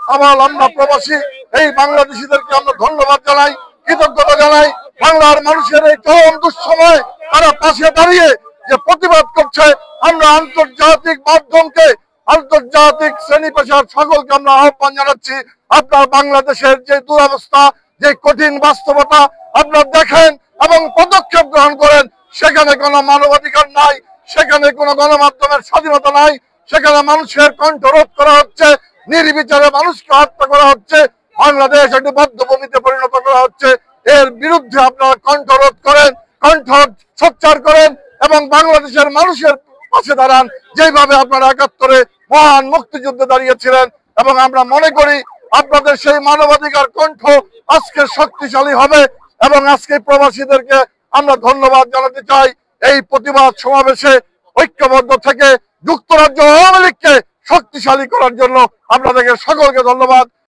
আমরা প্রবাসী এই বাংলাদেশিদেরকে আমরা ধন্যবাদ জানাই, কৃতজ্ঞতা জানাই। বাংলার মানুষের এই চরম দুঃসময় তারা পাশে দাঁড়িয়ে যে প্রতিবাদ করছে, আমরা আন্তর্জাতিক মাধ্যমকে, আন্তর্জাতিক শ্রেণী পেশার সকলকে আমরা আহ্বান জানাচ্ছি, আপনার বাংলাদেশের যে দুরবস্থা, যে কঠিন বাস্তবতা আপনারা দেখেন এবং পদক্ষেপ গ্রহণ করেন। সেখানে কোনো মানবাধিকার নাই, সেখানে কোনো গণমাধ্যমের স্বাধীনতা নাই, সেখানে মানুষের কণ্ঠ রোধ করা হচ্ছে, নির্বিচারে মানুষকে হত্যা করা হচ্ছে, বাংলাদেশ একটি বদ্ধভূমিতে পরিণত করা হচ্ছে। এর বিরুদ্ধে আপনারা কণ্ঠ রোধ করেন, কণ্ঠ সোচ্চার করেন এবং বাংলাদেশের মানুষের পাশে দাঁড়ান, যেভাবে আপনারা ৭১-এ মহান মুক্তিযুদ্ধে দাঁড়িয়েছিলেন। এবং আমরা মনে করি আপনাদের সেই মানবাধিকার কণ্ঠ আজকে শক্তিশালী হবে। এবং আজকে প্রবাসীদেরকে আমরা ধন্যবাদ জানাতে চাই, এই প্রতিবাদ সমাবেশে ঐক্যবদ্ধ থেকে যুক্তরাজ্য আওয়ামী লীগকে শক্তিশালী করার জন্য আপনাদেরকে সকলকে ধন্যবাদ।